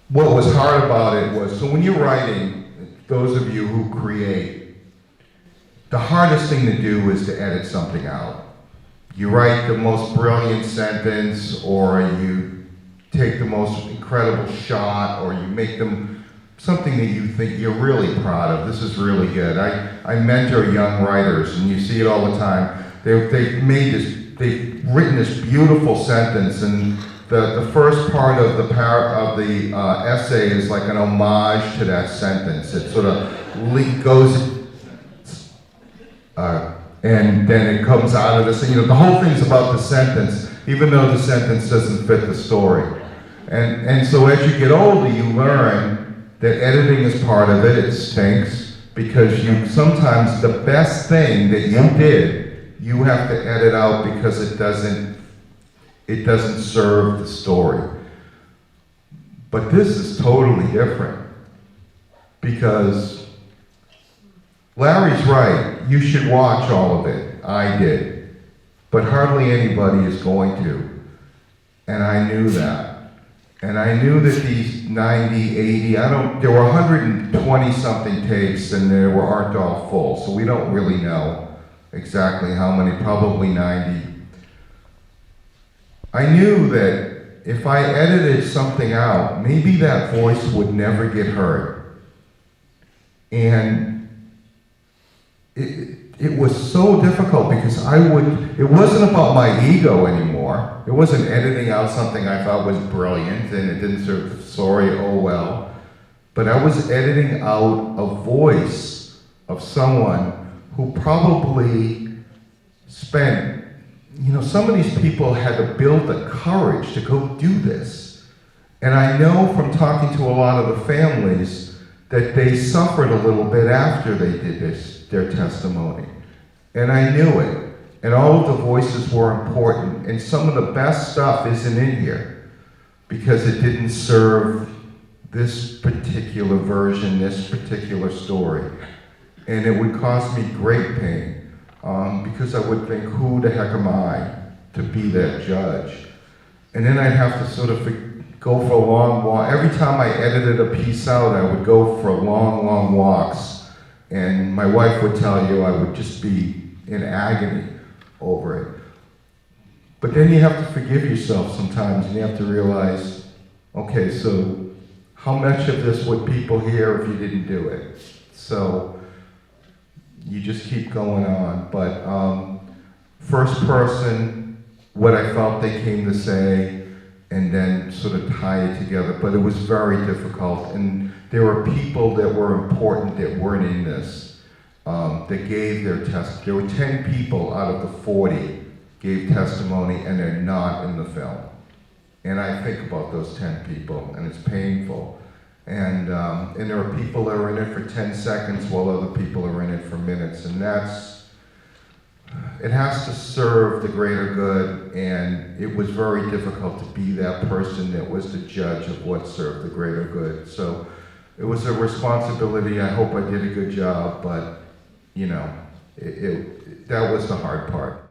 what was hard about it was, so when you're writing, those of you who create, the hardest thing to do is to edit something out. You write the most brilliant sentence, or you take the most incredible shot, or you make them something that you think you're really proud of. This is really good. I mentor young writers, and you see it all the time. They've written this beautiful sentence, and the first part of the essay is like an homage to that sentence. It sort of goes, and then it comes out of this. The whole thing's about the sentence, even though the sentence doesn't fit the story. And so as you get older, you learn that editing is part of it. It stinks because sometimes the best thing that you did, you have to edit out because it doesn't serve the story. But this is totally different, because Larry's right. You should watch all of it. I did. But hardly anybody is going to. And I knew that. And I knew that these 90, 80, there were 120 something tapes, and they aren't all full. So we don't really know exactly how many, probably 90. I knew that if I edited something out, maybe that voice would never get heard. And it was so difficult because it wasn't about my ego anymore. It wasn't editing out something I thought was brilliant and it didn't serve the story, oh well. But I was editing out a voice of someone who probably spent, some of these people had to build the courage to go do this. And I know from talking to a lot of the families that they suffered a little bit after they did their testimony. And I knew it. And all of the voices were important. And some of the best stuff isn't in here because it didn't serve this particular version, this particular story. And it would cause me great pain. Because I would think, who the heck am I to be that judge? And then I'd have to sort of go for a long walk. Every time I edited a piece out, I would go for long, long walks. And my wife would tell you I would just be in agony over it. But then you have to forgive yourself sometimes, and you have to realize, okay, so how much of this would people hear if you didn't do it? So you just keep going on. But first person, what I felt they came to say, and then sort of tie it together. But it was very difficult, and there were people that were important that weren't in this, that gave their test. There were 10 people out of the 40 gave testimony, and they're not in the film. And I think about those 10 people, and it's painful. And there are people that are in it for 10 seconds while other people are in it for minutes. And it has to serve the greater good, and it was very difficult to be that person that was the judge of what served the greater good. So it was a responsibility. I hope I did a good job, but that was the hard part.